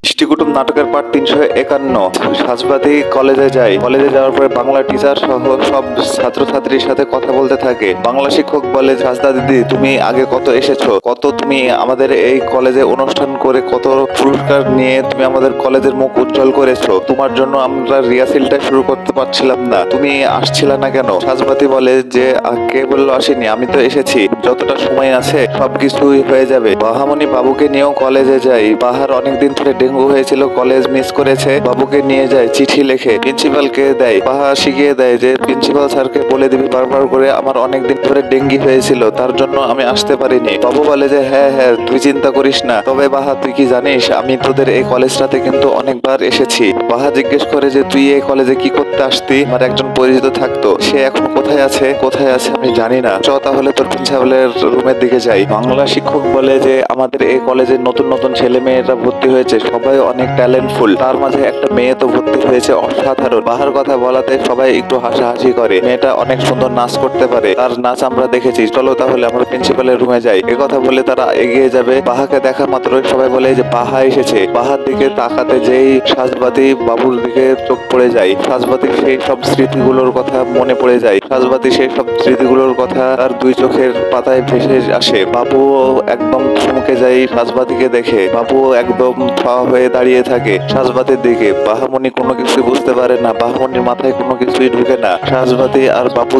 মিষ্টিকুটুম নাটকের পার্ট 351। সাজবাতি কলেজে যায়। কলেজে যাওয়ার পরে বাংলা টিচার সহ সব ছাত্রছাত্রীর সাথে কথা বলতে থাকে। বাংলা শিক্ষক বলে, সাজদা দিদি তুমি আগে কত এসেছো, কত তুমি আমাদের এই কলেজে অনুষ্ঠান করে কত পুরস্কার নিয়ে তুমি আমাদের কলেজের মুখ উজ্জ্বল করেছো। তোমার জন্য আমরা রিহার্সেলটা শুরু করতে পারছিলাম না, তুমি আসছিলে না কেন? সাজবাতি বলে যে কে বললো আসেনি, আমি তো এসেছি, যতটা সময় আছে সবকিছুই হয়ে যাবে। বাহামণি বাবুকে নিয়েও কলেজে যায়। বাহার অনেকদিন ধরে ডেঙ্গু হয়েছিল, কলেজ মিস করেছে। বাবুকে নিয়ে যায়, চিঠি লেখে প্রিন্সিপালকে দেয়। বাহা শিখিয়ে দেয় যে প্রিন্সিপাল স্যারকে বলে দিবি বারবার করে, আমার অনেকদিন ধরে ডেঙ্গি হয়েছিল, তার জন্য আমি আসতে পারিনি। বাবু বলে যে হ্যাঁ হ্যাঁ তুই চিন্তা করিস না, তবে বাহা তুই কি জানিস আমি তোদের এই কলেজটাতে কিন্তু অনেকবার এসেছি। বাহা জিজ্ঞেস করে যে তুই এই কলেজে কি করতে আসতি? আমার একজন পরিচিত থাকতো, সে এখন কোথায় আছে আমি জানি না, চ তাহলে তোর প্রিন্সিপালের রুমের দিকে যাই। বাংলা শিক্ষক বলে যে আমাদের এই কলেজে নতুন নতুন ছেলে মেয়েরা ভর্তি হয়েছে, সবাই অনেক ট্যালেন্টফুল, তার মাঝে একটা মেয়ে তো ভর্তি হয়েছে অসাধারণ। বাহার কথা বলাতে সবাই একটু হাসাহাসি করে। মেয়েটা অনেক সুন্দর নাচ করতে পারে, তার নাচ আমরা দেখেছি, চলো তাহলে আমরা প্রিন্সিপালের রুমে যাই। কথা বলে তারা এগিয়ে যাবে। বাহাকে দেখা মাত্রই সবাই বলে যে বাহা এসেছে। বাহার দিকে তাকাতে যেই সাজবাতি বাবুর দিকে চোখ পড়ে যায়। সাজবাতি সেই সব স্মৃতিগুলোর কথা মনে পড়ে যায়। সাজবাতি সেই সব স্মৃতিগুলোর কথা তার দুই চোখের পাতায় ভেসে আসে। বাবু একদম থমকে যায় সাজবাতিকে দেখে। বাবু একদম থা হয়ে দাঁড়িয়ে থাকে সাজবাতির দিকে। বাহামণি কোনো কিছুই বুঝতে পারে না, বাহামণির মাথায় কোনো কিছুই ঢুকে না। সাজবাতি আর বাবু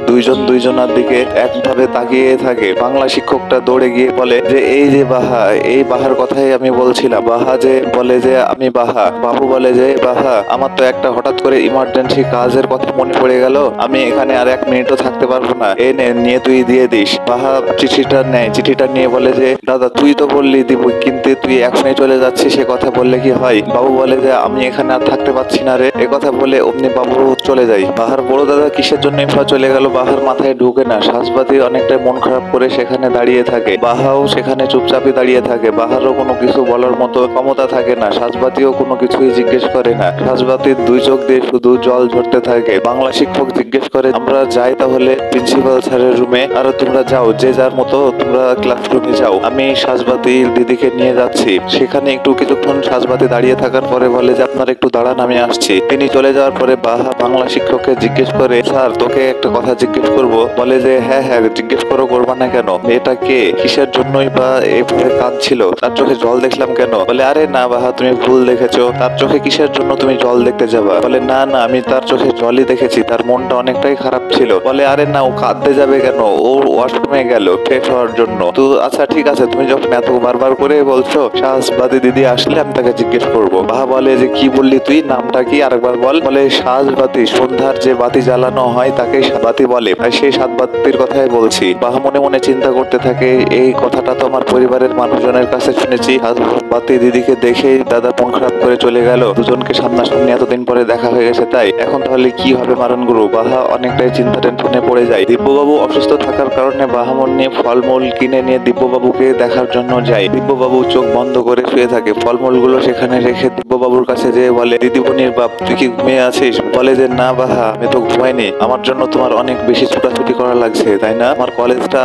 দুইজনার দিকে একভাবে তাকিয়ে থাকে। বাংলা শিক্ষকটা দৌড়ে গিয়ে বলে যে এই যে বাহা, এই বাহার কথাই আমি বলছিলাম। বাহা যে বলে যে আমি বাহা। বাবু বলে যে বাহা, আমার তো একটা হঠাৎ করে ইমার্জেন্সি কাজের কথা মনে পড়ে গেল, আমি এখানে আর 1 মিনিটও থাকতে পারবো না, এ নে নিয়ে তুই দিয়ে দিস। বাহা চিঠিটা নেয়, চিঠিটা নিয়ে বলে যে দাদা তুই তো বললি দিব, কিন্তু তুই এখনই চলে যাচ্ছিস, সে কথা বললে কি হয়? বাবু বলে যে আমি এখানে আর থাকতে পারছি না রে। এ কথা বলে অমনি বাবু চলে যায়। বাহার বড় দাদা কিসের জন্য চলে গেল বাহার মাথায় ঢুকে না। সাজবাতি অনেকটা মন খারাপ করে সেখানে দাঁড়িয়ে থাকে। বাহাও সেখানে চুপচাপই দাঁড়িয়ে থাকে। বাহারও কোনো কিছু বলার মতো ক্ষমতা থাকে না। সাজবাতিও কোনো কিছুই জিজ্ঞেস করে না। সাজবাতির দুই চোখ দিয়ে শুধু জল ঝরতে থাকে। বাংলা শিক্ষক জিজ্ঞেস করে আমরা যাই তাহলে প্রিন্সিপাল স্যারের রুমে, আর তোমরা যাও যে যার মতো তোমরা ক্লাসরুমে যাও, আমি সাজবাতির দিদিকে নিয়ে যাচ্ছি। সেখানে একটু কিছুক্ষণ সাজবাতি দাঁড়িয়ে থাকার পরে বলে যে আপনারা একটু দাঁড়ান, আমি আসছি। তিনি চলে যাওয়ার পরে বাহা বাংলা শিক্ষককে জিজ্ঞেস করে স্যার তোকে একটা কথা জিজ্ঞেস করব। বলে যে হ্যাঁ হ্যাঁ জিজ্ঞেস করো, করবা না কেন? মেয়েটা কে, কিসের জন্যই বা এভাবে কাঁদছিল, তার চোখে জল দেখলাম কেন? বলে আরে না বাহা তুমি ভুল দেখেছো, তার চোখে কিসের জন্য তুমি জল দেখতে যাবা? বলে না না আমি তার চোখে জলই দেখেছি, তার মনটা অনেকটাই খারাপ ছিল। বলে আরে না ও কাঁদতে যাবে কেন, ও ওয়াশরুমে গেল ফ্রেশ হওয়ার জন্য। তো আচ্ছা ঠিক আছে, তুমি যখন এত বারবার করে বলছো, সাজবাতি দিদি আসলে আমি তাকে জিজ্ঞেস করবো। বাহা বলে যে কি বললি তুই, নামটা কি আরেকবার বল। বলে সাজবাতি, সন্ধ্যার যে বাতি জ্বালানো হয় তাকে বাতি বলে, সেই সাতবাতির কথাই বলছি। বাহা মনে মনে চিন্তা করতে থাকে এই কথাটা তো আমার পরিবারের মানুষজনের কাছে শুনেছি। সাজবাতি দিদিকে দেখে দাদা মন খারাপ করে চলে গেল, দুজনকে সামনাসামনি এতদিন পরে দেখা হয়ে গেছে, তাই এখন তাহলে কি হবে মারণ গুরু? বাহা অনেকটাই চিন্তা টেনশনে পড়ে যায়। দিব্যবাবু অসুস্থ থাকার কারণে বাহামণি ফলমূল কিনে নিয়ে দিব্যবাবুকে দেখার জন্য যায়। দিব্যবাবু চোখ বন্ধ করে শুয়ে থাকে। ফলমূলগুলো সেখানে রেখে দিব্যবাবুর কাছে যেয়ে বলে দিদিমণির বাপ তুই কি ঘুমিয়ে আছিস? বলে যে না বাহা আমি তো ঘুমাইনি, আমার জন্য তোমার অনেক বেশি ছুটাছুটি করা লাগছে তাই না? আমার কলেজটা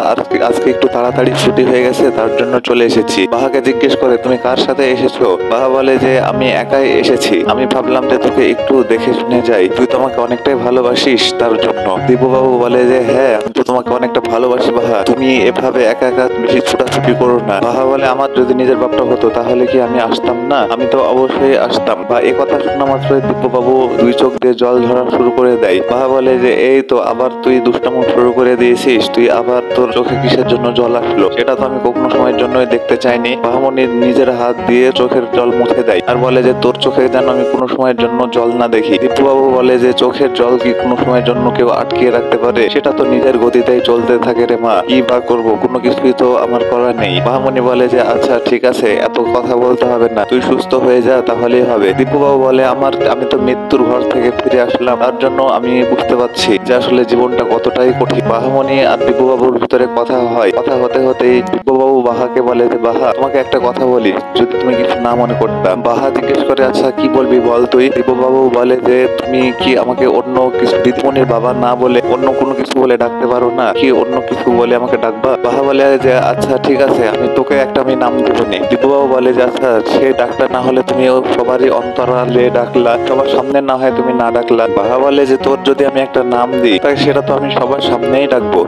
আজকে একটু তাড়াতাড়ি ছুটি হয়ে গেছে, তার জন্য চলে এসেছি। বাহাকে জিজ্ঞেস করে তুমি কার সাথে এসেছো? বাহা বলে যে আমি একাই এসেছি, আমি ভাবলাম যে তোকে একটু দেখে শুনে যাই, তুই তো আমাকে অনেকটাই ভালোবাসিস তার জন্য। দিব্যবাবু বলে যে হ্যাঁ আমি তো তোমাকে অনেকটা ভালোবাসি বাহা, তুমি এভাবে একা একা বেশি ছুটাছুটি করো না। বাহা বলে আমার যদি নিজের বাপটা হতো তাহলে কি আমি আসতাম না? আমি তো অবশ্যই আসতাম। বা এ কথা শোনা মাত্রই দিব্যবাবু দুই চোখ দিয়ে জল ঝরা শুরু করে দেয়। বাহা বলে যে এই তো আবার তুই দুষ্টামো শুরু করে দিয়েছিস, তুই আবার তোর চোখে কিসের জন্য জল আসলো? সেটা তো আমি কোনো সময়ের জন্যই দেখতে চাইনি। বাহামণি নিজের হাত দিয়ে চোখের জল মুছে দেয় আর বলে যে তোর চোখে যেন আমি কোনো সময়ের জন্য জল না দেখি। দিব্যবাবু বলে যে চোখের জল কি কোনো সময়ের জন্য কেউ আটকিয়ে রাখতে পারে? সেটা তো নিজের গতিতেই চলতে থাকে রে মা, কি বা করবো, কোনো কিছুই তো আমার করার নেই। বাহামণি বলে যে আচ্ছা ঠিক আছে এত কথা বলতে হবে না, তুই সুস্থ হয়ে যা তাহলেই হবে। দিব্যবাবু বলে আমি তো মৃত্যুর ঘর থেকে ফিরে আসলাম, তার জন্য আমি বুঝতে পারছি যে আসলে জীবনটা কতটাই কঠিন। বাহামণি আর দিব্যবাবুর ভিতরে কথা হয়, কথা হতে হতেই দিব্যবাবু বাহাকে বলে যে বাহা তোমাকে একটা কথা বলি, যদি তুমি কিছু না মনে করতাম। বাহা জিজ্ঞেস করে আচ্ছা কি বলবি বল তুই। দিব্যবাবু বলে যে তুমি কি আমাকে অন্য কিছু, দিদিমণির বাবা না বলে অন্য কোনো কিছু বলে ডাকতে পারো না কি? অন্য কিছু বলে আমাকে ডাকবা? বাহা বলে যে আচ্ছা ঠিক আছে আমি তোকে একটা আমি নাম দেবো নি। দিব্যবাবু বলে যে আচ্ছা সে ডাক্তার না হলে তুমি তুমিও সবারই অন্তরালে ডাকলা, সবার সামনে না হয় তুমি না ডাকলা। বাহা বলে যে তোর যদি আমি একটা নাম দিই তাই সেটা তো আমি সবার সামনেই ডাকবো,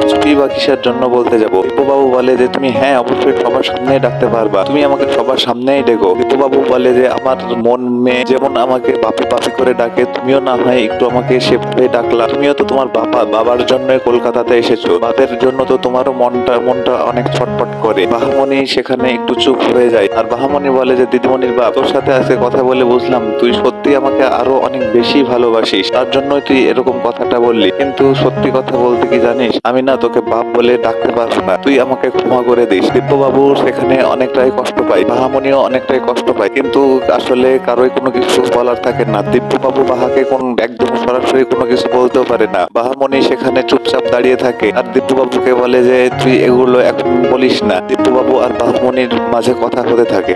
চুপি বা কিসের জন্য বলতে যাবো। দীপু বাবু বলে যে তুমি হ্যাঁ অবশ্যই সবার সামনেই ডাকতে পারবা, তুমি আমাকে সবার সামনেই ডেকো। দীপু বাবু বলে যে আমার মন মেয়ে যেমন আমাকে বাপি বাপি করে ডাকে, তুমিও না হয় একটু আমাকে সেভাবে ডাকলা। তুমিও তো তোমার বাবার জন্য কলকাতাতে এসেছো, বাপের জন্য তো তোমারও মনটা অনেক ছটফট করে। বাহামণি সেখানে একটু চুপ হয়ে যায়, আর বাহামণি বলে যে দিদিমণির বাপ, তোর সাথে আজকে কথা বলে বুঝলাম তুই সত্যি আমাকে আরো অনেক বেশি ভালোবাসিস, তার জন্যই তুই এরকম কথাটা বললি। কিন্তু সত্যি কথা বলতে কি জানিস, আমি না তোকে বাপ বলে ডাকতে পারবো না, তুই আমাকে ক্ষমা করে দিস। দিব্যবাবু সেখানে অনেকটাই কষ্ট পায়, বাহামণিও অনেকটাই কষ্ট পায়, কিন্তু আসলে কারোই কোনো কিছু বলার থাকে না। দিব্যবাবু বাহাকে একদম সরাসরি কোনো কিছু বলতেও পারে না। বাহামণি সেখানে চুপচাপ দাঁড়িয়ে থাকে আর দিব্যবাবুকে বলে যে তুই এগুলো এখন বলিস না। দিব্যবাবু আর বাহামণির মাঝে কথা হতে থাকে।